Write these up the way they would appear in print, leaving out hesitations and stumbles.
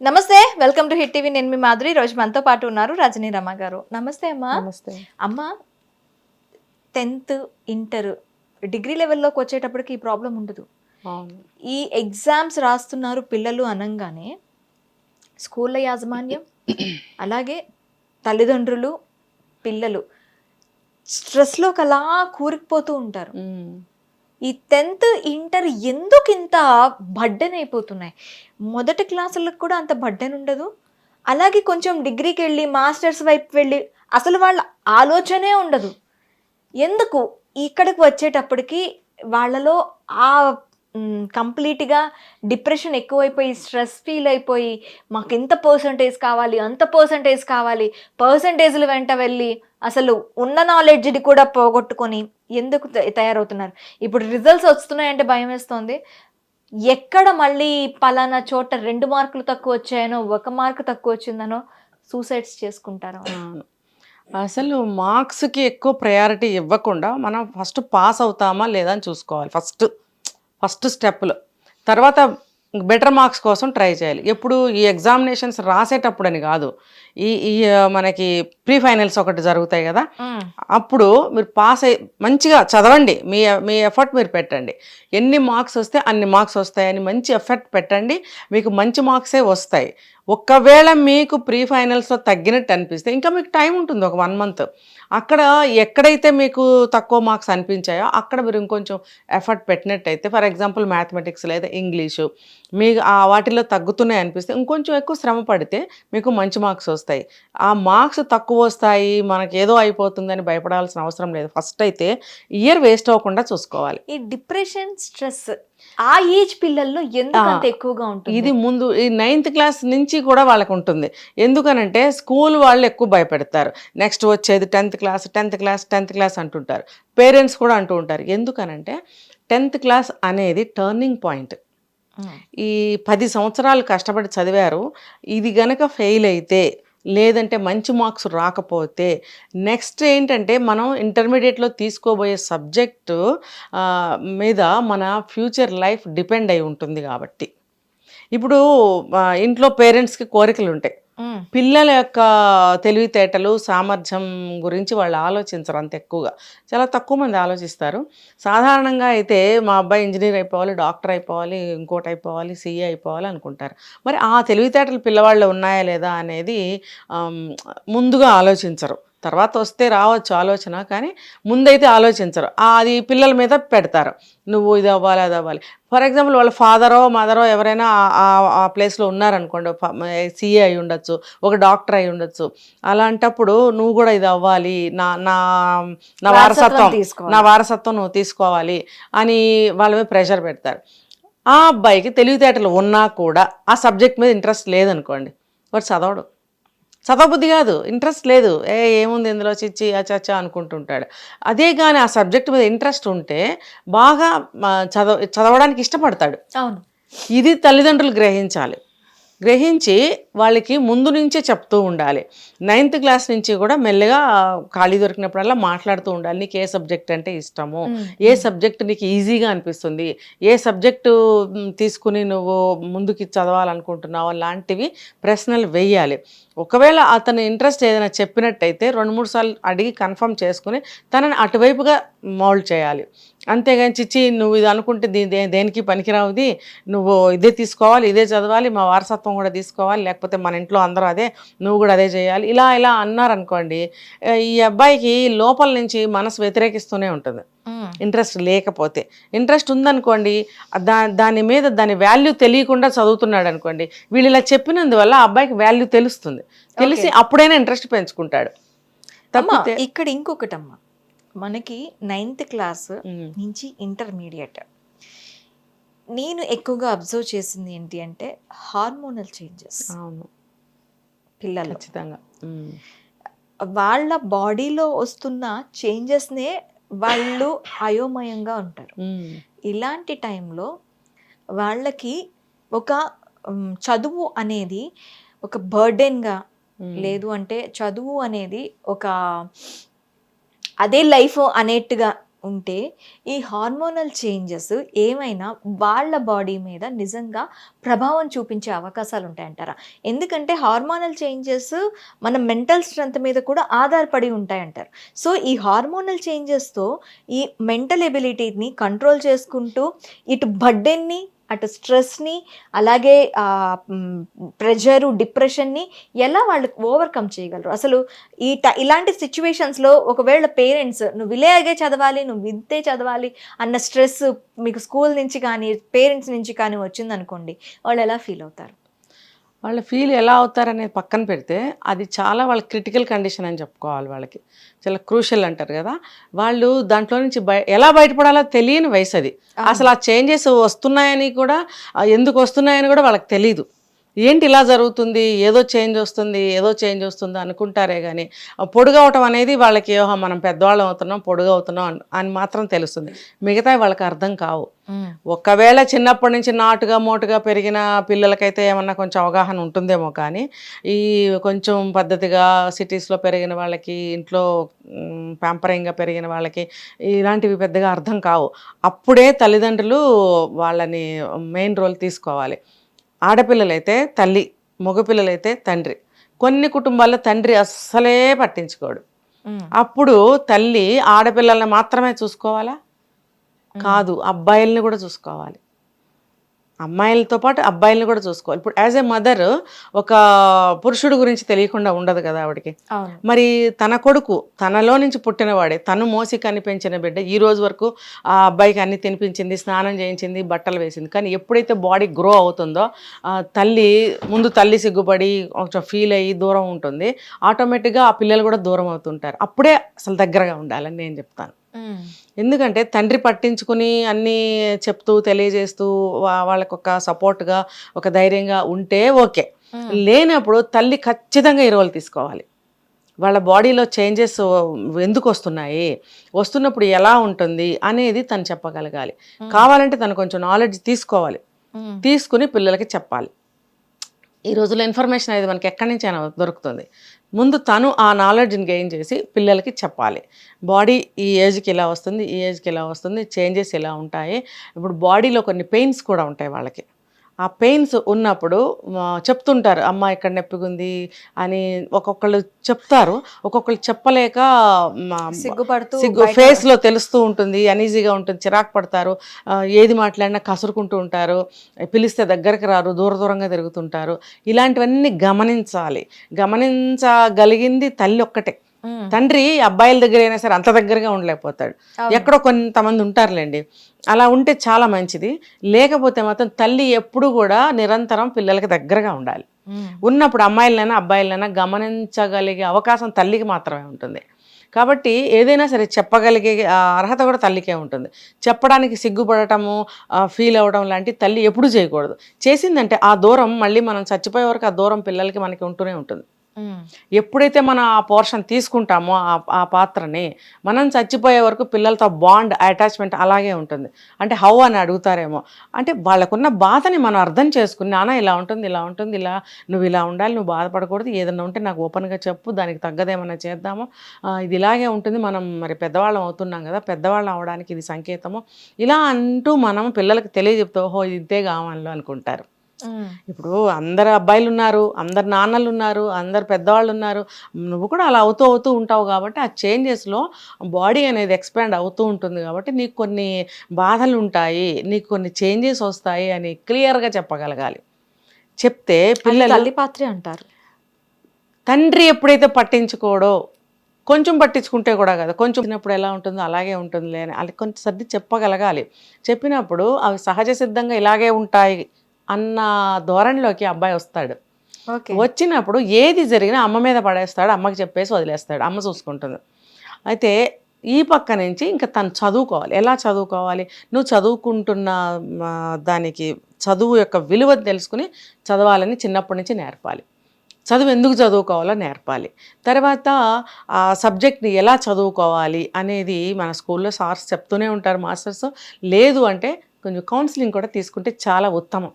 నమస్తే, welcome to hit TV. నేను మీ మాధురి. రోజు మనతో పాటు ఉన్నారు రజనీ రమ గారు. నమస్తే అమ్మా. నమస్తే. అమ్మ, 10th ఇంటర్ డిగ్రీ లెవెల్లోకి వచ్చేటప్పటికి ఈ ప్రాబ్లం ఉండదు. ఈ ఎగ్జామ్స్ రాస్తున్నారు పిల్లలు అనంగానే స్కూళ్ళ యాజమాన్యం అలాగే తల్లిదండ్రులు పిల్లలు స్ట్రెస్లోకి అలా కూరుకుపోతూ ఉంటారు. ఈ 10th ఇంటర్ ఎందుకు ఇంత బర్డెన్ అయిపోతున్నాయి? మొదటి క్లాసులకు కూడా అంత బర్డెన్ ఉండదు. అలాగే కొంచెం డిగ్రీకి వెళ్ళి మాస్టర్స్ వైపు వెళ్ళి అసలు వాళ్ళ ఆలోచనే ఉండదు. ఎందుకు ఇక్కడికి వచ్చేటప్పటికి వాళ్ళలో ఆ కంప్లీట్గా డిప్రెషన్ ఎక్కువైపోయి స్ట్రెస్ ఫీల్ అయిపోయి మాకు ఇంత పర్సంటేజ్ కావాలి, అంత పర్సంటేజ్ కావాలి, పర్సంటేజ్లు వెంట వెళ్ళి అసలు ఉన్న నాలెడ్జ్ని కూడా పోగొట్టుకొని ఎందుకు తయారవుతున్నారు? ఇప్పుడు రిజల్ట్స్ వస్తున్నాయంటే భయం వేస్తుంది. ఎక్కడ మళ్ళీ పలానా చోట 2 మార్కులు తక్కువ వచ్చాయనో, 1 మార్కు తక్కువ వచ్చిందనో సూసైడ్స్ చేసుకుంటారు. అసలు మార్క్స్కి ఎక్కువ ప్రయారిటీ ఇవ్వకుండా మనం ఫస్ట్ పాస్ అవుతామా లేదా అని చూసుకోవాలి. ఫస్ట్ స్టెప్లో తర్వాత బెటర్ మార్క్స్ కోసం ట్రై చేయాలి. ఎప్పుడు ఈ ఎగ్జామినేషన్స్ రాసేటప్పుడు అని కాదు, ఈ మనకి ప్రీ ఫైనల్స్ ఒకటి జరుగుతాయి కదా, అప్పుడు మీరు పాస్ అయ్యి మంచిగా చదవండి. మీ ఎఫర్ట్ మీరు పెట్టండి. ఎన్ని మార్క్స్ వస్తే అన్ని మార్క్స్ వస్తాయని మంచి ఎఫర్ట్ పెట్టండి. మీకు మంచి మార్క్సే వస్తాయి. ఒకవేళ మీకు ప్రీ ఫైనల్స్లో తగ్గినట్టు అనిపిస్తే ఇంకా మీకు టైం ఉంటుంది, ఒక 1 month. అక్కడ ఎక్కడైతే మీకు తక్కువ మార్క్స్ అనిపించాయో అక్కడ మీరు ఇంకొంచెం ఎఫర్ట్ పెట్టినట్టయితే, ఫర్ ఎగ్జాంపుల్ మ్యాథమెటిక్స్ లేదా ఇంగ్లీషు మీకు వాటిలో తగ్గుతున్నాయి అనిపిస్తే ఇంకొంచెం ఎక్కువ శ్రమ పడితే మీకు మంచి మార్క్స్ వస్తాయి. ఆ మార్క్స్ తక్కువ వస్తాయి మనకి ఏదో అయిపోతుందని భయపడాల్సిన అవసరం లేదు. ఫస్ట్ అయితే ఇయర్ వేస్ట్ అవ్వకుండా చూసుకోవాలి. ఈ డిప్రెషన్ స్ట్రెస్ ఆ ఏజ్ పిల్లల్లో ఎందుకు అంత ఎక్కువగా ఉంటుంది? ఇది ముందు ఈ 9th క్లాస్ నుంచి కూడా వాళ్ళకు ఉంటుంది. ఎందుకనంటే స్కూల్ వాళ్ళు ఎక్కువ భయపెడతారు. నెక్స్ట్ వచ్చేది 10th క్లాస్ అంటుంటారు. పేరెంట్స్ కూడా అంటూ ఉంటారు. ఎందుకనంటే 10th క్లాస్ అనేది టర్నింగ్ పాయింట్. ఈ 10 సంవత్సరాలు కష్టపడి చదివారు, ఇది గనక ఫెయిల్ అయితే లేదంటే మంచి మార్క్స్ రాకపోతే నెక్స్ట్ ఏంటంటే మనం ఇంటర్మీడియట్లో తీసుకోబోయే సబ్జెక్టు మీద మన ఫ్యూచర్ లైఫ్ డిపెండ్ అయి ఉంటుంది. కాబట్టి ఇప్పుడు ఇంట్లో పేరెంట్స్కి కోరికలు ఉంటాయి. పిల్లల యొక్క తెలివితేటలు సామర్థ్యం గురించి వాళ్ళు ఆలోచించరు అంత ఎక్కువగా. చాలా తక్కువ మంది ఆలోచిస్తారు. సాధారణంగా అయితే మా అబ్బాయి ఇంజనీర్ అయిపోవాలి, డాక్టర్ అయిపోవాలి, ఇంకోటి అయిపోవాలి, సిఏ అయిపోవాలి అనుకుంటారు. మరి ఆ తెలివితేటలు పిల్లవాళ్ళు ఉన్నాయా లేదా అనేది ముందుగా ఆలోచించరు. తర్వాత వస్తే రావచ్చు ఆలోచన, కానీ ముందైతే ఆలోచించరు. అది పిల్లల మీద పెడతారు, నువ్వు ఇది అవ్వాలి అది అవ్వాలి. ఫర్ ఎగ్జాంపుల్ వాళ్ళ ఫాదరో మదరో ఎవరైనా ఆ ప్లేస్లో ఉన్నారనుకోండి, సిఏ అయి ఉండొచ్చు, ఒక డాక్టర్ అయి ఉండొచ్చు. అలాంటప్పుడు నువ్వు కూడా ఇది అవ్వాలి, నా నా నా వారసత్వం నువ్వు తీసుకోవాలి అని వాళ్ళ మీద ప్రెషర్ పెడతారు. ఆ అబ్బాయికి తెలివితేటలు ఉన్నా కూడా ఆ సబ్జెక్ట్ మీద ఇంట్రెస్ట్ లేదనుకోండి, వాడు చదవబుద్ధి కాదు, ఇంట్రెస్ట్ లేదు, ఏముంది ఇందులో చిచ్చి అచ్చా అనుకుంటుంటాడు. అదే కానీ ఆ సబ్జెక్ట్ మీద ఇంట్రెస్ట్ ఉంటే బాగా చదవడానికి ఇష్టపడతాడు. అవును, ఇది తల్లిదండ్రులు గ్రహించి వాళ్ళకి ముందు నుంచే చెప్తూ ఉండాలి. 9th క్లాస్ నుంచి కూడా మెల్లగా ఖాళీ దొరికినప్పుడల్లా మాట్లాడుతూ ఉండాలి. నీకు ఏ సబ్జెక్ట్ అంటే ఇష్టము, ఏ సబ్జెక్ట్ నీకు ఈజీగా అనిపిస్తుంది, ఏ సబ్జెక్టు తీసుకుని నువ్వు ముందుకి చదవాలనుకుంటున్నావు లాంటివి ప్రశ్నలు వేయాలి. ఒకవేళ అతని ఇంట్రెస్ట్ ఏదైనా చెప్పినట్టయితే 2-3 సార్లు అడిగి కన్ఫర్మ్ చేసుకుని తనని అటువైపుగా మౌల్డ్ చేయాలి. అంతేగాని చిచ్చి నువ్వు ఇది అనుకుంటే దేనికి పనికిరావుది, నువ్వు ఇదే తీసుకోవాలి, ఇదే చదవాలి, మా వారసత్వం కూడా తీసుకోవాలి, లేకపోతే మన ఇంట్లో అందరూ అదే, నువ్వు కూడా అదే చేయాలి, ఇలా అన్నారనుకోండి, ఈ అబ్బాయికి లోపల నుంచి మనసు వ్యతిరేకిస్తూనే ఉంటుంది. ఇంట్రెస్ట్ లేకపోతే. ఇంట్రెస్ట్ ఉందనుకోండి, దాని వాల్యూ తెలియకుండా చదువుతున్నాడు అనుకోండి, వీళ్ళు ఇలా చెప్పినందువల్ల ఆ అబ్బాయికి వాల్యూ తెలిసి అప్పుడైనా ఇంట్రెస్ట్ పెంచుకుంటాడు. ఇక్కడ ఇంకొకటమ్మా, మనకి 9th క్లాస్ నుంచి ఇంటర్మీడియట్ నేను ఎక్కువగా అబ్జర్వ్ చేసింది ఏంటి అంటే హార్మోనల్ చేంజెస్. అవును, పిల్లలు ఖచ్చితంగా వాళ్ళ బాడీలో వస్తున్న చేంజెస్నే వాళ్ళు అయోమయంగా ఉంటారు. ఇలాంటి టైంలో వాళ్ళకి ఒక చదువు అనేది ఒక బర్డెన్గా, లేదు అంటే చదువు అనేది ఒక అదే లైఫ్ అనేట్టుగా ఉంటే ఈ హార్మోనల్ చేంజెస్ ఏమైనా వాళ్ళ బాడీ మీద నిజంగా ప్రభావం చూపించే అవకాశాలు ఉంటాయంటారా? ఎందుకంటే హార్మోనల్ చేంజెస్ మన మెంటల్ స్ట్రెంత్ మీద కూడా ఆధారపడి ఉంటాయంటారు. సో ఈ హార్మోనల్ చేంజెస్తో ఈ మెంటల్ ఎబిలిటీని కంట్రోల్ చేసుకుంటూ ఇటు బర్డెన్ని, అటు స్ట్రెస్ని, అలాగే ప్రెషరు, డిప్రెషన్ని ఎలా వాళ్ళు ఓవర్కమ్ చేయగలరు? అసలు ఇలాంటి సిచ్యువేషన్స్లో ఒకవేళ పేరెంట్స్ నువ్వు ఇలాగే చదవాలి, నువ్వు ఇంతే చదవాలి అన్న స్ట్రెస్ మీకు స్కూల్ నుంచి కానీ పేరెంట్స్ నుంచి కానీ వచ్చిందనుకోండి, వాళ్ళు ఎలా ఫీల్ అవుతారు? వాళ్ళ ఫీల్ ఎలా అవుతారనేది పక్కన పెడితే అది చాలా వాళ్ళ క్రిటికల్ కండిషన్ అని చెప్పుకోవాలి. వాళ్ళకి చాలా క్రూషియల్ అంటారు కదా, వాళ్ళు దాంట్లో నుంచి ఎలా బయటపడాలో తెలియని వయసు అది. అసలు ఆ చేంజెస్ వస్తున్నాయని కూడా, ఎందుకు వస్తున్నాయని కూడా వాళ్ళకి తెలియదు. ఏంటి ఇలా జరుగుతుంది, ఏదో చేంజ్ వస్తుంది అనుకుంటారే కానీ పొడుగవటం అనేది వాళ్ళకి మనం పెద్దవాళ్ళం అవుతున్నాం, పొడుగవుతున్నాం అని మాత్రం తెలుస్తుంది. మిగతా వాళ్ళకి అర్థం కావు. ఒకవేళ చిన్నప్పటి నుంచి నాటుగా మోటుగా పెరిగిన పిల్లలకైతే ఏమన్నా కొంచెం అవగాహన ఉంటుందేమో, కానీ ఈ కొంచెం పద్ధతిగా సిటీస్లో పెరిగిన వాళ్ళకి, ఇంట్లో ప్యాంపరింగ్గా పెరిగిన వాళ్ళకి ఇలాంటివి పెద్దగా అర్థం కావు. అప్పుడే తల్లిదండ్రులు వాళ్ళని మెయిన్ రోల్ తీసుకోవాలి. ఆడపిల్లలైతే తల్లి, మగపిల్లలైతే తండ్రి. కొన్ని కుటుంబాల్లో తండ్రి అస్సలే పట్టించుకోడు. అప్పుడు తల్లి ఆడపిల్లల్ని మాత్రమే చూసుకోవాలా? కాదు, అబ్బాయిల్ని కూడా చూసుకోవాలి. అమ్మాయిలతో పాటు అబ్బాయిల్ని కూడా చూసుకోవాలి. ఇప్పుడు యాజ్ ఏ మదర్ ఒక పురుషుడు గురించి తెలియకుండా ఉండదు కదా ఆవిడకి. మరి తన కొడుకు తనలో నుంచి పుట్టినవాడే, తను మోసి కనిపించిన బిడ్డ ఈ రోజు వరకు ఆ అబ్బాయికి అన్ని తినిపించింది, స్నానం చేయించింది, బట్టలు వేసింది. కానీ ఎప్పుడైతే బాడీ గ్రో అవుతుందో తల్లి సిగ్గుపడి కొంచెం ఫీల్ అయ్యి దూరం ఉంటుంది. ఆటోమేటిక్గా ఆ పిల్లలు కూడా దూరం అవుతుంటారు. అప్పుడే అసలు దగ్గరగా ఉండాలని నేను చెప్తాను. ఎందుకంటే తండ్రి పట్టించుకుని అన్నీ చెప్తూ తెలియజేస్తూ వాళ్ళకు ఒక సపోర్ట్గా, ఒక ధైర్యంగా ఉంటే ఓకే. లేనప్పుడు తల్లి ఖచ్చితంగా ఈ రోల్ తీసుకోవాలి. వాళ్ళ బాడీలో చేంజెస్ ఎందుకు వస్తున్నప్పుడు ఎలా ఉంటుంది అనేది తను చెప్పగలగాలి. కావాలంటే తను కొంచెం నాలెడ్జ్ తీసుకోవాలి, తీసుకుని పిల్లలకి చెప్పాలి. ఈ రోజుల్లో ఇన్ఫర్మేషన్ అనేది మనకి ఎక్కడి నుంచి అయినా దొరుకుతుంది. ముందు తను ఆ నాలెడ్జ్ని గెయిన్ చేసి పిల్లలకి చెప్పాలి. బాడీ ఈ ఏజ్కి ఇలా వస్తుంది, ఈ ఏజ్కి ఇలా వస్తుంది, చేంజెస్ ఇలా ఉంటాయి. ఇప్పుడు బాడీలో కొన్ని పెయిన్స్ కూడా ఉంటాయి వాళ్ళకి. ఆ పెయిన్స్ ఉన్నప్పుడు చెప్తుంటారు, అమ్మ ఇక్కడ నొప్పిగుంది అని ఒక్కొక్కళ్ళు చెప్తారు. ఒక్కొక్కళ్ళు చెప్పలేక ఫేస్లో తెలుస్తూ ఉంటుంది, అనీజీగా ఉంటుంది, చిరాకు పడతారు, ఏది మాట్లాడినా కసురుకుంటూ ఉంటారు, పిలిస్తే దగ్గరికి రారు, దూరంగా తిరుగుతుంటారు. ఇలాంటివన్నీ గమనించగలిగింది తల్లి ఒక్కటే. తండ్రి అబ్బాయిల దగ్గర అయినా సరే అంత దగ్గరగా ఉండలేకపోతాడు. ఎక్కడో కొంతమంది ఉంటారులేండి, అలా ఉంటే చాలా మంచిది. లేకపోతే మాత్రం తల్లి ఎప్పుడు కూడా నిరంతరం పిల్లలకి దగ్గరగా ఉండాలి. ఉన్నప్పుడు అమ్మాయిలైనా అబ్బాయిలైనా గమనించగలిగే అవకాశం తల్లికి మాత్రమే ఉంటుంది. కాబట్టి ఏదైనా సరే చెప్పగలిగే అర్హత కూడా తల్లికే ఉంటుంది. చెప్పడానికి సిగ్గుపడటము, ఫీల్ అవ్వడం లాంటి తల్లి ఎప్పుడూ చేయకూడదు. చేసిందంటే ఆ దూరం మళ్ళీ మనం చచ్చిపోయే వరకు ఆ దూరం పిల్లలకి మనకి ఉంటూనే ఉంటుంది. ఎప్పుడైతే మనం ఆ పోర్షన్ తీసుకుంటామో ఆ పాత్రని, మనం చచ్చిపోయే వరకు పిల్లలతో బాండ్, అటాచ్మెంట్ అలాగే ఉంటుంది. అంటే హౌ అని అడుగుతారేమో, అంటే వాళ్ళకున్న బాధని మనం అర్థం చేసుకుని, నాన్న ఇలా ఉంటుంది, నువ్వు ఇలా ఉండాలి, నువ్వు బాధపడకూడదు, ఏదన్నా ఉంటే నాకు ఓపెన్గా చెప్పు, దానికి తగ్గదేమన్నా చేద్దాము, ఇది ఇలాగే ఉంటుంది, మనం మరి పెద్దవాళ్ళం అవుతున్నాం కదా, పెద్దవాళ్ళం అవడానికి ఇది సంకేతము, ఇలా అంటూ మనం పిల్లలకి తెలియజెప్తే ఓహో ఇది ఇంతే కావాలి అనుకుంటారు. ఇప్పుడు అందరు అబ్బాయిలు ఉన్నారు, అందరు నాన్నలు ఉన్నారు, అందరు పెద్దవాళ్ళు ఉన్నారు, నువ్వు కూడా అలా అవుతూ ఉంటావు. కాబట్టి ఆ చేంజెస్లో బాడీ అనేది ఎక్స్పాండ్ అవుతూ ఉంటుంది. కాబట్టి నీకు కొన్ని బాధలు ఉంటాయి, నీకు కొన్ని చేంజెస్ వస్తాయి అని క్లియర్గా చెప్పగలగాలి. చెప్తే పిల్లలు తల్లి పాత్రే అంటారు. తండ్రి ఎప్పుడైతే పట్టించుకోడో, కొంచెం పట్టించుకుంటే కూడా కదా, కొంచెం చిన్నప్పుడు ఎలా ఉంటుందో అలాగే ఉంటుందిలే అని అది కొంచెం సర్ది చెప్పగలగాలి. చెప్పినప్పుడు అవి సహజ సిద్ధంగా ఇలాగే ఉంటాయి అన్న ధోరణిలోకి అబ్బాయి వస్తాడు. వచ్చినప్పుడు ఏది జరిగినా అమ్మ మీద పడేస్తాడు, అమ్మకి చెప్పేసి వదిలేస్తాడు, అమ్మ చూసుకుంటుంది. అయితే ఈ పక్క నుంచి ఇంకా తను చదువుకోవాలి. ఎలా చదువుకోవాలి? నువ్వు చదువుకుంటున్న దానికి చదువు యొక్క విలువ తెలుసుకుని చదవాలని చిన్నప్పటి నుంచి నేర్పాలి. చదువు ఎందుకు చదువుకోవాలో నేర్పాలి. తర్వాత ఆ సబ్జెక్ట్ని ఎలా చదువుకోవాలి అనేది మన స్కూల్లో సార్స్ చెప్తూనే ఉంటారు, మాస్టర్స్. లేదు అంటే కొంచెం కౌన్సిలింగ్ కూడా తీసుకుంటే చాలా ఉత్తమం.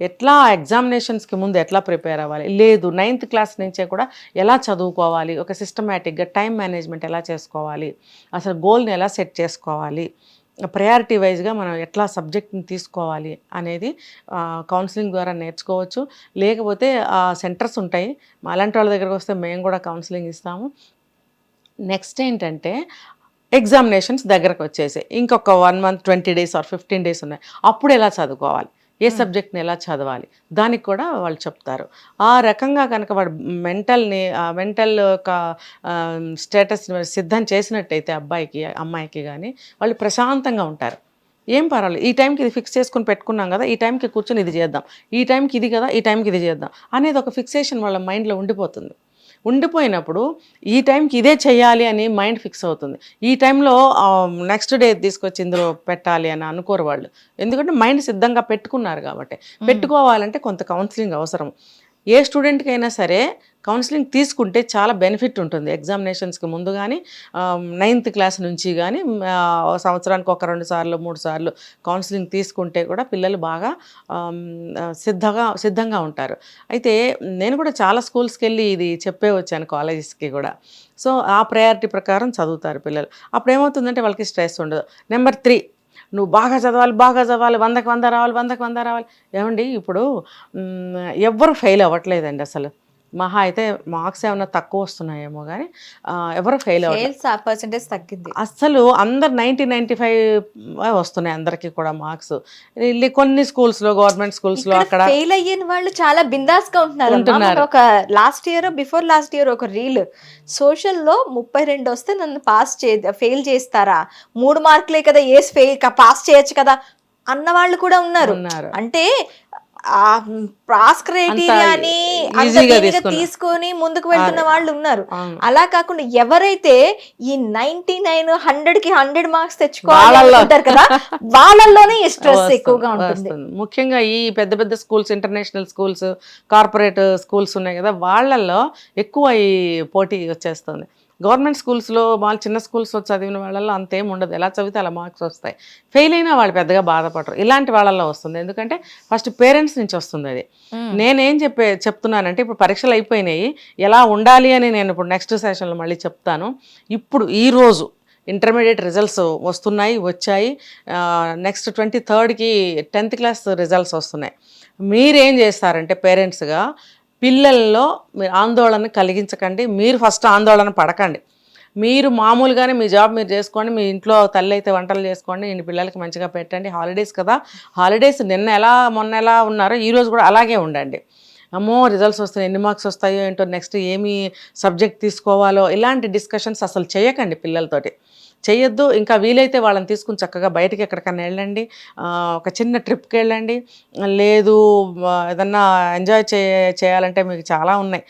ఎట్లా ఎగ్జామినేషన్స్కి ముందు ఎట్లా ప్రిపేర్ అవ్వాలి, లేదు 9th క్లాస్ నుంచే కూడా ఎలా చదువుకోవాలి, ఒక సిస్టమేటిక్గా టైం మేనేజ్మెంట్ ఎలా చేసుకోవాలి, అసలు గోల్ని ఎలా సెట్ చేసుకోవాలి, ప్రయారిటీ వైజ్గా మనం ఎట్లా సబ్జెక్ట్ని తీసుకోవాలి అనేది కౌన్సిలింగ్ ద్వారా నేర్చుకోవచ్చు. లేకపోతే సెంటర్స్ ఉంటాయి, అలాంటి వాళ్ళ దగ్గరకు వస్తే మేము కూడా కౌన్సిలింగ్ ఇస్తాము. నెక్స్ట్ ఏంటంటే ఎగ్జామినేషన్స్ దగ్గరకు వచ్చేసి ఇంకొక 1 month 20 days ఆర్ 15 days ఉన్నాయి, అప్పుడు ఎలా చదువుకోవాలి, ఏ సబ్జెక్ట్ని ఎలా చదవాలి, దానికి కూడా వాళ్ళు చెప్తారు. ఆ రకంగా కనుక వాడు మెంటల్ ఒక స్టేటస్ని సిద్ధం చేసినట్టయితే అబ్బాయికి అమ్మాయికి కానీ వాళ్ళు ప్రశాంతంగా ఉంటారు. ఏం పర్వాలేదు, ఈ టైంకి ఇది ఫిక్స్ చేసుకుని పెట్టుకున్నాం కదా, ఈ టైంకి కూర్చొని ఇది చేద్దాం, ఈ టైంకి ఇది కదా, ఈ టైంకి ఇది చేద్దాం అనేది ఒక ఫిక్సేషన్ వాళ్ళ మైండ్లో ఉండిపోతుంది. ఉండిపోయినప్పుడు ఈ టైంకి ఇదే చేయాలి అని మైండ్ ఫిక్స్ అవుతుంది. ఈ టైంలో నెక్స్ట్ డే తీసుకొచ్చి ఇందులో పెట్టాలి అని అనుకోరు వాళ్ళు, ఎందుకంటే మైండ్ సిద్ధంగా పెట్టుకున్నారు కాబట్టి. పెట్టుకోవాలంటే కొంత కౌన్సిలింగ్ అవసరం. ఏ స్టూడెంట్కి అయినా సరే కౌన్సిలింగ్ తీసుకుంటే చాలా బెనిఫిట్ ఉంటుంది. ఎగ్జామినేషన్స్కి ముందు కానీ 9th క్లాస్ నుంచి కానీ సంవత్సరానికి 1-2 సార్లు 3 సార్లు కౌన్సిలింగ్ తీసుకుంటే కూడా పిల్లలు బాగా సిద్ధంగా ఉంటారు. అయితే నేను కూడా చాలా స్కూల్స్కి వెళ్ళి ఇది చెప్పే వచ్చాను, కాలేజెస్కి కూడా. సో ఆ ప్రయారిటీ ప్రకారం చదువుతారు పిల్లలు. అప్పుడు ఏమవుతుందంటే వాళ్ళకి స్ట్రెస్ ఉండదు. నెంబర్ 3, నువ్వు బాగా చదవాలి, 100కి 100 రావాలి, 100కి 100 రావాలి. ఏమండి ఇప్పుడు ఎవ్వరు ఫెయిల్ అవ్వట్లేదండి అసలు. మహా అయితే మార్క్స్ ఏమైనా తక్కువ వస్తున్నాయేమో కానీ ఎవరు ఫెయిల్ అవ్వట్లేదు, పర్సెంటేజ్ తగ్గింది. అసలు అందరు 90-95 వస్తున్నాయి అందరికీ కూడా మార్క్స్. కొన్ని స్కూల్స్లో, గవర్నమెంట్ స్కూల్స్లో అక్కడ ఫెయిల్ అయ్యిన వాళ్ళు చాలా బిందాస్ గా ఉంటున్నారు. ఒక బిఫోర్ లాస్ట్ ఇయర్ ఒక రీల్ సోషల్లో 32 వస్తే నన్ను ఫెయిల్ చేస్తారా, 3 మార్కులే కదా, పాస్ చేయొచ్చు కదా అన్న వాళ్ళు కూడా ఉన్నారు. అంటే పాస్ క్రైటీరియాని తీసుకొని ముందుకు వెళ్తున్న వాళ్ళు ఉన్నారు. అలా కాకుండా ఎవరైతే ఈ 99, 100కి 100 మార్క్స్ తెచ్చుకోవాలనుకుంటారు కదా, వాళ్ళల్లోనే స్ట్రెస్ ఎక్కువగా ఉంటుంది. ముఖ్యంగా ఈ పెద్ద పెద్ద schools, international schools, corporate schools ఉన్నాయి కదా, వాళ్ళల్లో ఎక్కువ ఈ పోటీ వచ్చేస్తుంది. గవర్నమెంట్ స్కూల్స్లో వాళ్ళు చిన్న స్కూల్స్లో చదివిన వాళ్ళల్లో అంతేం ఉండదు, ఎలా చదివితే అలా మార్క్స్ వస్తాయి. ఫెయిల్ అయినా వాళ్ళు పెద్దగా బాధపడరు. ఇలాంటి వాళ్ళల్లో వస్తుంది, ఎందుకంటే ఫస్ట్ పేరెంట్స్ నుంచి వస్తుంది అది. నేనేం చెప్తున్నానంటే ఇప్పుడు పరీక్షలు అయిపోయినాయి, ఎలా ఉండాలి అని నేను ఇప్పుడు నెక్స్ట్ సెషన్లో మళ్ళీ చెప్తాను. ఇప్పుడు ఈరోజు ఇంటర్మీడియట్ రిజల్ట్స్ వచ్చాయి. Next 23rd 10th class results వస్తున్నాయి. మీరేం చేస్తారంటే పేరెంట్స్గా పిల్లల్లో మీరు ఆందోళన కలిగించకండి, మీరు ఫస్ట్ ఆందోళన పడకండి. మీరు మామూలుగానే మీ జాబ్ మీరు చేసుకోండి, మీ ఇంట్లో తల్లి అయితే వంటలు చేసుకోండి, ఇంటి పిల్లలకి మంచిగా పెట్టండి. హాలిడేస్ కదా, హాలిడేస్ మొన్న ఎలా ఉన్నారో ఈరోజు కూడా అలాగే ఉండండి. అమ్మో రిజల్ట్స్ వస్తాయి, ఎన్ని మార్క్స్ వస్తాయో ఏంటో, నెక్స్ట్ ఏమి సబ్జెక్ట్ తీసుకోవాలో, ఇలాంటి డిస్కషన్స్ అసలు చేయకండి పిల్లలతోటి. చేయొద్దు. ఇంకా వీలైతే వాళ్ళని తీసుకుని చక్కగా బయటికి ఎక్కడికన్నా వెళ్ళండి, ఒక చిన్న ట్రిప్కి వెళ్ళండి. లేదు ఏదన్నా ఎంజాయ్ చేయాలంటే మీకు చాలా ఉన్నాయి,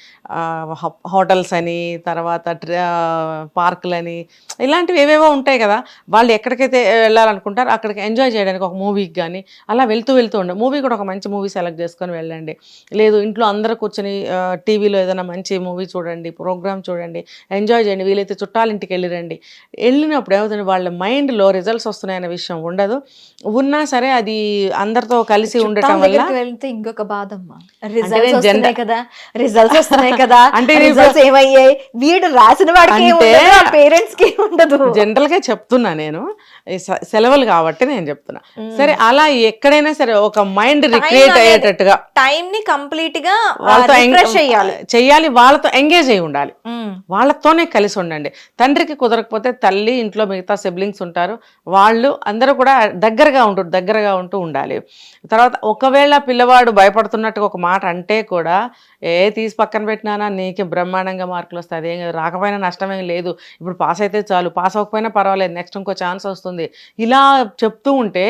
హోటల్స్ అని, తర్వాత పార్కులని, ఇలాంటివి ఏవేవో ఉంటాయి కదా. వాళ్ళు ఎక్కడికైతే వెళ్ళాలనుకుంటారో అక్కడికి ఎంజాయ్ చేయడానికి ఒక మూవీకి కానీ అలా వెళ్తూ ఉండే మూవీ కూడా ఒక మంచి మూవీ సెలెక్ట్ చేసుకొని వెళ్ళండి. లేదు ఇంట్లో అందరూ కూర్చొని టీవీలో ఏదైనా మంచి మూవీ చూడండి, ప్రోగ్రామ్ చూడండి, ఎంజాయ్ చేయండి. వీలైతే చుట్టాలింటికి వెళ్ళినప్పుడు ఏమవుతుంది, వాళ్ళ మైండ్లో రిజల్ట్స్ వస్తున్నాయనే విషయం ఉండదు. ఉన్నా సరే అది అందరితో కలిసి ఉండటం వల్ల వెళ్తే ఇంకొక బాధమ్మా, రిజల్ట్స్ వస్తున్నాయి కదా, అంటే ఏమయ్యాయి, వీడు రాసిన వాడికి పేరెంట్స్ కి ఉండదు. జనరల్ గా చెప్తున్నా నేను, సెలవులు కాబట్టి నేను చెప్తున్నా. సరే అలా ఎక్కడైనా సరే ఒక మైండ్ రిక్రియేట్ అయ్యేటట్టుగా టైం ని కంప్లీట్ గా చెయ్యాలి, వాళ్ళతో ఎంగేజ్ అయి ఉండాలి, వాళ్ళతోనే కలిసి ఉండండి. తండ్రికి కుదరకపోతే తల్లి, ఇంట్లో మిగతా సిబ్లింగ్స్ ఉంటారు, వాళ్ళు అందరూ కూడా దగ్గరగా ఉంటూ ఉండాలి. తర్వాత ఒకవేళ పిల్లవాడు భయపడుతున్నట్టుగా ఒక మాట అంటే కూడా తీసి పక్కన పెట్టినానా, నీకు బ్రహ్మాండంగా మార్కులు వస్తాయి, అదేం రాకపోయినా నష్టమేం లేదు, ఇప్పుడు పాస్ అయితే చాలు, పాస్ అవ్వకపోయినా పర్వాలేదు, నెక్స్ట్ ఇంకో ఛాన్స్ వస్తుంది, ఇలా చెప్తూ ఉంటే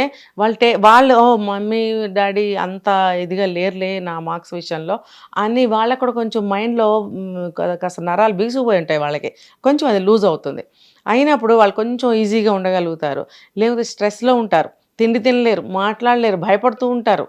వాళ్ళు ఓ మమ్మీ డాడీ అంత ఇదిగా లేరులే నా మార్క్స్ విషయంలో అని వాళ్ళకు కూడా కొంచెం మైండ్లో కాస్త నరాలు బిగుసిపోయి ఉంటాయి, వాళ్ళకి కొంచెం అది లూజ్ అవుతుంది. అయినప్పుడు వాళ్ళు కొంచెం ఈజీగా ఉండగలుగుతారు. లేకపోతే స్ట్రెస్లో ఉంటారు, తిండి తినలేరు, మాట్లాడలేరు, భయపడుతూ ఉంటారు.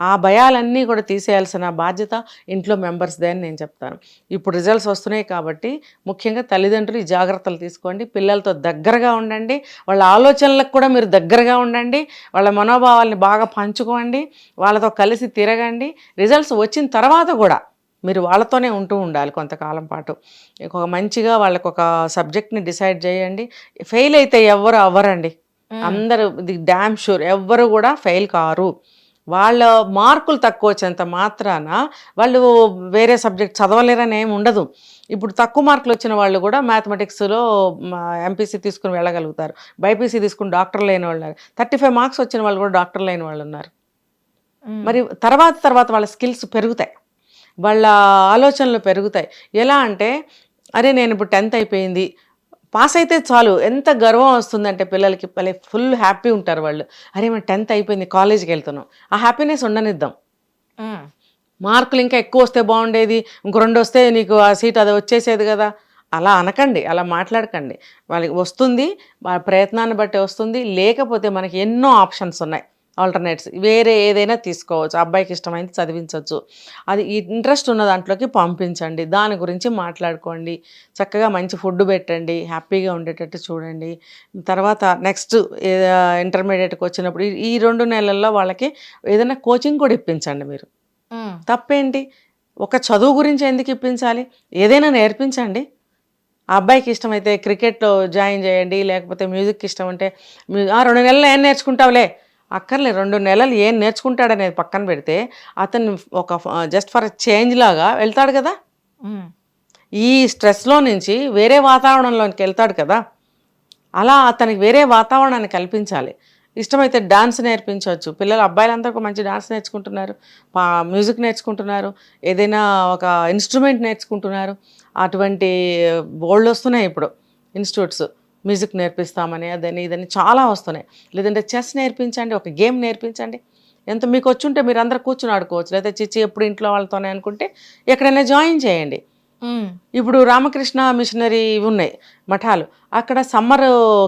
ఆ భయాలన్నీ కూడా తీసేయాల్సిన బాధ్యత ఇంట్లో మెంబర్స్దే అని నేను చెప్తాను. ఇప్పుడు రిజల్ట్స్ వస్తున్నాయి కాబట్టి ముఖ్యంగా తల్లిదండ్రులు ఈ జాగ్రత్తలు తీసుకోండి. పిల్లలతో దగ్గరగా ఉండండి, వాళ్ళ ఆలోచనలకు కూడా మీరు దగ్గరగా ఉండండి, వాళ్ళ మనోభావాల్ని బాగా పంచుకోండి, వాళ్ళతో కలిసి తిరగండి. రిజల్ట్స్ వచ్చిన తర్వాత కూడా మీరు వాళ్ళతోనే ఉంటూ ఉండాలి కొంతకాలం పాటు. ఒక మంచిగా వాళ్ళకు ఒక సబ్జెక్ట్ని డిసైడ్ చేయండి. ఫెయిల్ అయితే ఎవ్వరు అవ్వరండి, అందరూ ఇది డ్యామ్ షూర్, ఎవ్వరు కూడా ఫెయిల్ కారు. వాళ్ళ మార్కులు తక్కువ వచ్చేంత మాత్రాన వాళ్ళు వేరే సబ్జెక్ట్ చదవలేరని ఏమి ఉండదు. ఇప్పుడు తక్కువ మార్కులు వచ్చిన వాళ్ళు కూడా మ్యాథమెటిక్స్లో ఎంపీసీ తీసుకుని వెళ్ళగలుగుతారు, బైపీసీ తీసుకుని డాక్టర్లు అయిన వాళ్ళు ఉన్నారు, 35 మార్క్స్ వచ్చిన వాళ్ళు కూడా డాక్టర్లు అయిన వాళ్ళు ఉన్నారు. మరి తర్వాత వాళ్ళ స్కిల్స్ పెరుగుతాయి, వాళ్ళ ఆలోచనలు పెరుగుతాయి. ఎలా అంటే అరే నేను ఇప్పుడు 10th అయిపోయింది, పాస్ అయితే చాలు ఎంత గర్వం వస్తుందంటే పిల్లలకి, ఫుల్ హ్యాపీ ఉంటారు వాళ్ళు. అరే మనం 10th అయిపోయింది, కాలేజీకి వెళ్తున్నాం, ఆ హ్యాపీనెస్ ఉండనిద్దాం. మార్కులు ఇంకా ఎక్కువ వస్తే బాగుండేది, ఇంకో 2 వస్తే నీకు ఆ సీట్ అది వచ్చేసేది కదా, అలా అనకండి, అలా మాట్లాడకండి. వాళ్ళకి వస్తుంది, వాళ్ళ ప్రయత్నాన్ని బట్టి వస్తుంది, లేకపోతే మనకి ఎన్నో ఆప్షన్స్ ఉన్నాయి, ఆల్టర్నేట్స్, వేరే ఏదైనా తీసుకోవచ్చు. అబ్బాయికి ఇష్టమైంది చదివించవచ్చు, అది ఇంట్రెస్ట్ ఉన్న దాంట్లోకి పంపించండి, దాని గురించి మాట్లాడుకోండి, చక్కగా మంచి ఫుడ్ పెట్టండి, హ్యాపీగా ఉండేటట్టు చూడండి. తర్వాత నెక్స్ట్ ఇంటర్మీడియట్కి వచ్చినప్పుడు ఈ 2 నెలల్లో వాళ్ళకి ఏదైనా కోచింగ్ కూడా ఇప్పించండి మీరు. తప్పేంటి, ఒక చదువు గురించి ఎందుకు ఇప్పించాలి, ఏదైనా నేర్పించండి. ఆ అబ్బాయికి ఇష్టమైతే క్రికెట్లో జాయిన్ చేయండి, లేకపోతే మ్యూజిక్కి ఇష్టం అంటే 2 నెలలు ఏం నేర్చుకుంటావులే, అక్కర్లే 2 నెలలు ఏం నేర్చుకుంటాడనేది పక్కన పెడితే అతను ఒక జస్ట్ ఫర్ చేంజ్ లాగా వెళ్తాడు కదా, ఈ స్ట్రెస్లో నుంచి వేరే వాతావరణంలోకి వెళ్తాడు కదా, అలా అతనికి వేరే వాతావరణాన్ని కల్పించాలి. ఇష్టమైతే డాన్స్ నేర్పించవచ్చు, పిల్లలు అబ్బాయిలందరూ మంచి డాన్స్ నేర్చుకుంటున్నారు, మ్యూజిక్ నేర్చుకుంటున్నారు, ఏదైనా ఒక ఇన్స్ట్రుమెంట్ నేర్చుకుంటున్నారు, అటువంటి బోల్డ్ వస్తున్నాయి ఇప్పుడు ఇన్స్టిట్యూట్స్, మ్యూజిక్ నేర్పిస్తామని అదని ఇదని చాలా వస్తున్నాయి. లేదంటే చెస్ నేర్పించండి, ఒక గేమ్ నేర్పించండి, ఎంత మీకు వచ్చుంటే మీరు అందరూ కూర్చుని ఆడుకోవచ్చు. లేకపోతే చిచ్చి ఎప్పుడు ఇంట్లో వాళ్ళతోనే అనుకుంటే ఎక్కడైనా జాయిన్ చేయండి. ఇప్పుడు రామకృష్ణ మిషనరీ ఉన్నాయి మఠాలు, అక్కడ సమ్మర్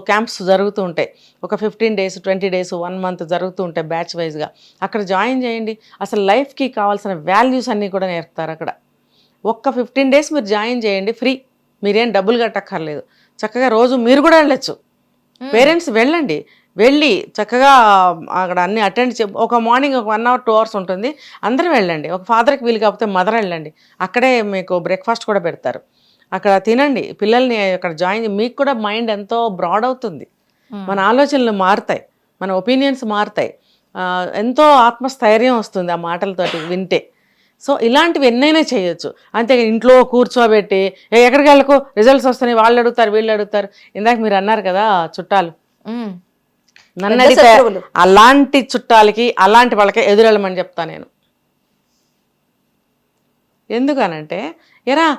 క్యాంప్స్ జరుగుతూ ఉంటాయి, ఒక 15 days 20 days 1 month జరుగుతూ ఉంటాయి బ్యాచ్ వైజ్గా, అక్కడ జాయిన్ చేయండి. అసలు లైఫ్కి కావాల్సిన వాల్యూస్ అన్నీ కూడా నేర్పుతారు అక్కడ. ఒక్క 15 days మీరు జాయిన్ చేయండి, ఫ్రీ, మీరేం డబ్బులు కట్టక్కర్లేదు, చక్కగా రోజు మీరు కూడా వెళ్ళొచ్చు. పేరెంట్స్ వెళ్ళండి, వెళ్ళి చక్కగా అక్కడ అన్ని అటెండ్ ఒక మార్నింగ్ ఒక 1 hour 2 hours ఉంటుంది, అందరూ వెళ్ళండి. ఒక ఫాదర్కి వీలు కాకపోతే మదర్ వెళ్ళండి, అక్కడే మీకు బ్రేక్ఫాస్ట్ కూడా పెడతారు, అక్కడ తినండి. పిల్లల్ని అక్కడ జాయిన్, మీకు కూడా మైండ్ ఎంతో బ్రాడ్ అవుతుంది, మన ఆలోచనలు మారుతాయి, మన ఒపీనియన్స్ మారుతాయి, ఎంతో ఆత్మస్థైర్యం వస్తుంది ఆ మాటలతోటి వింటే. సో ఇలాంటివి ఎన్నైనా చేయొచ్చు. అంతే ఇంట్లో కూర్చోబెట్టి ఎక్కడికి వెళ్ళకు, రిజల్ట్స్ వస్తున్నాయి, వాళ్ళు అడుగుతారు వీళ్ళు అడుగుతారు. ఇందాక మీరు అన్నారు కదా చుట్టాలు, నన్ను అడిగితే అలాంటి చుట్టాలకి అలాంటి వాళ్ళకి ఎదురెళ్ళమని చెప్తా నేను. ఎందుకనంటే ఎరా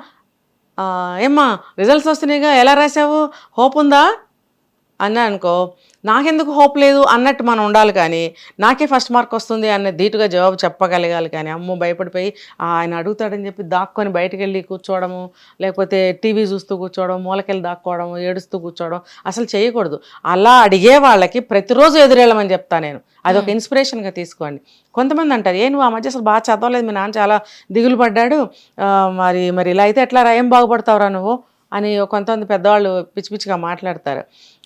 ఏమ్మా రిజల్ట్స్ వస్తున్నాయిగా, ఎలా రాసావు, హోప్ ఉందా అన్నా అనుకో, నాకెందుకు హోప్ లేదు అన్నట్టు మనం ఉండాలి, కానీ నాకే ఫస్ట్ మార్క్ వస్తుంది అన్న ధీటుగా జవాబు చెప్పగలగాలి. కానీ అమ్మో భయపడిపోయి ఆయన అడుగుతాడని చెప్పి దాక్కొని బయటకు వెళ్ళి కూర్చోవడము, లేకపోతే టీవీ చూస్తూ కూర్చోవడం, మూలకెళ్ళి దాక్కోవడం, ఏడుస్తూ కూర్చోవడం అసలు చేయకూడదు. అలా అడిగే వాళ్ళకి ప్రతిరోజు ఎదురెళ్ళమని చెప్తా నేను, అదొక ఇన్స్పిరేషన్గా తీసుకోండి. కొంతమంది అంటారు, నువ్వు ఆ మధ్య అసలు బాగా చదవలేదు, మీ నాన్న చాలా దిగులు పడ్డాడు, మరి ఇలా అయితే ఎట్లా రా, ఏం బాగుపడతావురా నువ్వు అని కొంతమంది పెద్దవాళ్ళు పిచ్చి పిచ్చిగా మాట్లాడతారు.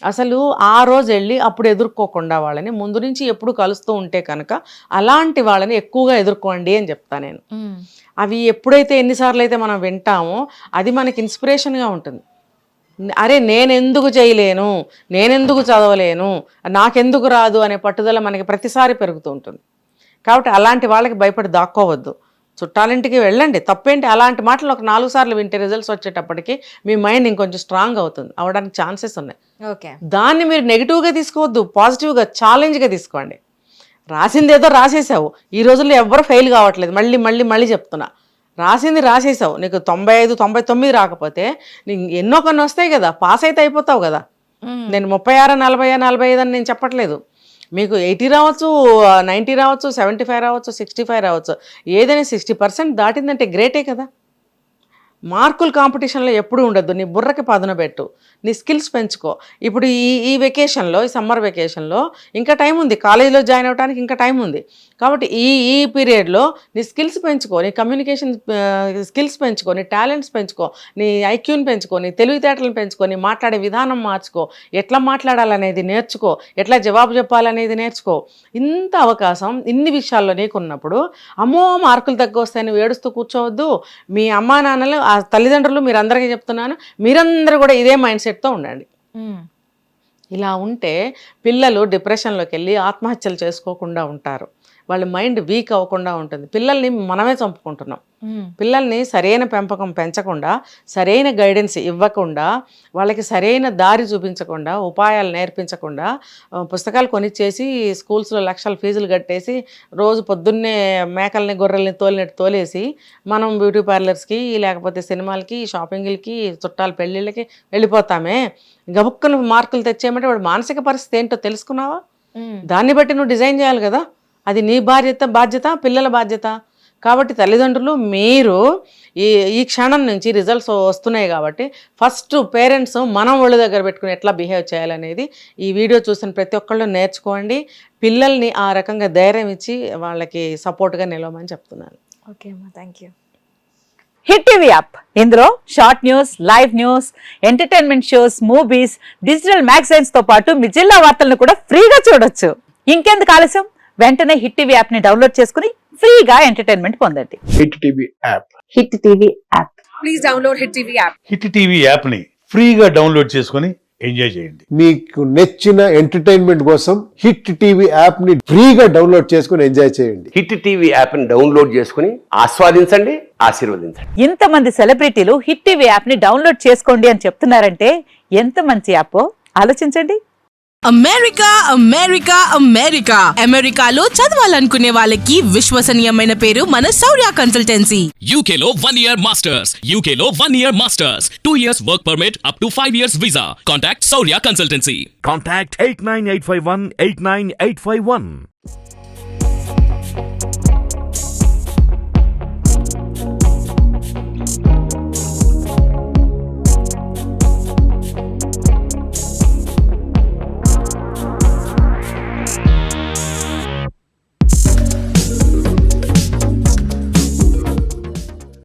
అసలు ఆ రోజు వెళ్ళి అప్పుడు ఎదుర్కోకుండా వాళ్ళని ముందు నుంచి ఎప్పుడు కలుస్తూ ఉంటే కనుక అలాంటి వాళ్ళని ఎక్కువగా ఎదుర్కోండి అని చెప్తా నేను. అవి ఎప్పుడైతే ఎన్నిసార్లు అయితే మనం వింటామో అది మనకి ఇన్స్పిరేషన్గా ఉంటుంది. అరే నేనెందుకు చేయలేను, నేనెందుకు చదవలేను, నాకెందుకు రాదు అనే పట్టుదల మనకి ప్రతిసారి పెరుగుతూ ఉంటుంది. కాబట్టి అలాంటి వాళ్ళకి భయపడి దాక్కోవద్దు, చుట్టాలింటికి వెళ్ళండి, తప్పేంటి. అలాంటి మాటలు ఒక 4 సార్లు వింటే రిజల్ట్స్ వచ్చేటప్పటికి మీ మైండ్ ఇంకొంచెం స్ట్రాంగ్ అవుతుంది, అవడానికి ఛాన్సెస్ ఉన్నాయి. ఓకే, దాన్ని మీరు నెగిటివ్గా తీసుకోవద్దు, పాజిటివ్గా ఛాలెంజ్గా తీసుకోండి. రాసింది ఏదో రాసేసావు, ఈ రోజుల్లో ఎవ్వరు ఫెయిల్ కావట్లేదు, మళ్ళీ చెప్తున్నా, రాసింది రాసేసావు, నీకు 95 99 రాకపోతే నీకు ఎన్నో కొన్ని వస్తాయి కదా, పాస్ అయితే అయిపోతావు కదా. నేను 36 40 45 అని నేను చెప్పట్లేదు, మీకు 80 రావచ్చు, 90 రావచ్చు, 75 రావచ్చు, 65 రావచ్చు, ఏదైనా 60% దాటిందంటే గ్రేటే కదా. మార్కుల కాంపిటీషన్లో ఎప్పుడూ ఉండద్దు. నీ బుర్రకి పదును పెట్టు, నీ స్కిల్స్ పెంచుకో. ఇప్పుడు ఈ వెకేషన్లో, ఈ సమ్మర్ వెకేషన్లో ఇంకా టైం ఉంది, కాలేజీలో జాయిన్ అవ్వడానికి ఇంకా టైం ఉంది. కాబట్టి ఈ పీరియడ్లో నీ స్కిల్స్ పెంచుకో, నీ కమ్యూనికేషన్ స్కిల్స్ పెంచుకో, నీ టాలెంట్స్ పెంచుకో, నీ ఐక్యూని పెంచుకో, నీ తెలివితేటలను పెంచుకో, నీ మాట్లాడే విధానం మార్చుకో, ఎట్లా మాట్లాడాలనేది నేర్చుకో, ఎట్లా జవాబు చెప్పాలనేది నేర్చుకో. ఇంత అవకాశం ఇన్ని విషయాల్లో నీకున్నప్పుడు అమ్మో మార్కులు తగ్గొస్తాయని నువ్వు ఏడుస్తూ కూర్చోవద్దు. మీ అమ్మా నాన్నలు, ఆ తల్లిదండ్రులు, మీరందరికీ చెప్తున్నాను, మీరందరూ కూడా ఇదే మైండ్ సెట్తో ఉండండి. ఇలా ఉంటే పిల్లలు డిప్రెషన్లోకి వెళ్ళి ఆత్మహత్యలు చేసుకోకుండా ఉంటారు, వాళ్ళ మైండ్ వీక్ అవ్వకుండా ఉంటుంది. పిల్లల్ని మనమే చంపుకుంటున్నాం. పిల్లల్ని సరైన పెంపకం పెంచకుండా, సరైన గైడెన్స్ ఇవ్వకుండా, వాళ్ళకి సరైన దారి చూపించకుండా, ఉపాయాలు నేర్పించకుండా, పుస్తకాలు కొనిచ్చేసి స్కూల్స్లో లక్షల ఫీజులు కట్టేసి రోజు పొద్దున్నే మేకల్ని గొర్రెల్ని తోలేసి మనం బ్యూటీ పార్లర్స్కి, లేకపోతే సినిమాలకి, షాపింగ్లకి, చుట్టాల పెళ్ళిళ్ళకి వెళ్ళిపోతామే. గబుక్కున మార్కులు తెచ్చేయమంటే వాడు మానసిక పరిస్థితి ఏంటో తెలుసుకున్నావా? దాన్ని బట్టి నువ్వు డిజైన్ చేయాలి కదా. అది నీ బాధ్యత, పిల్లల బాధ్యత. కాబట్టి తల్లిదండ్రులు మీరు ఈ క్షణం నుంచి రిజల్ట్స్ వస్తున్నాయి కాబట్టి ఫస్ట్ పేరెంట్స్ మనం ఒళ్ళ దగ్గర పెట్టుకుని ఎట్లా బిహేవ్ చేయాలనేది ఈ వీడియో చూసిన ప్రతి ఒక్కళ్ళు నేర్చుకోండి. పిల్లల్ని ఆ రకంగా ధైర్యం ఇచ్చి వాళ్ళకి సపోర్ట్గా నిలవమని చెప్తున్నాను. ఓకే అమ్మా, thank you. Hit TV app, ఇందులో short news, live news, entertainment shows, movies, digital magazines తో పాటు మీ జిల్లా వార్తలను కూడా ఫ్రీగా చూడొచ్చు. ఇంకెందుకు ఆలస్యం, వెంటనే హిట్ టీవీ యాప్ ని డౌన్లోడ్ చేసుకుని ఫ్రీగా ఎంటర్టైన్మెంట్ పొందండి. Hit TV app. Hit TV app. Please download hit TV app. Hit TV యాప్ని ఫ్రీగా డౌన్లోడ్ చేసుకొని ఎంజాయ్ చేయండి. మీకు నచ్చిన ఎంటర్టైన్మెంట్ కోసం హిట్ టీవీ యాప్ ని ఫ్రీగా డౌన్లోడ్ చేసుకుని ఎంజాయ్ చేయండి. హిట్ టీవీ యాప్ ని డౌన్లోడ్ చేసుకుని ఆస్వాదించండి, ఆశీర్వదించండి. ఇంతమంది సెలబ్రిటీలు హిట్ టీవీ యాప్ ని డౌన్లోడ్ చేసుకోండి అని చెప్తున్నారంటే ఎంత మంచి యాప్ ఆలోచించండి. అమెరికా అమెరికాలో చదవాలనుకునే వాళ్ళకి విశ్వసనీయమైన పేరు మన శౌర్య కన్సల్టెన్సీ. UK లో 1 year masters, UK లో 1 year masters, 2 years work permit up to 5 years visa. Contact Saurya Consultancy. Contact 89851 89851.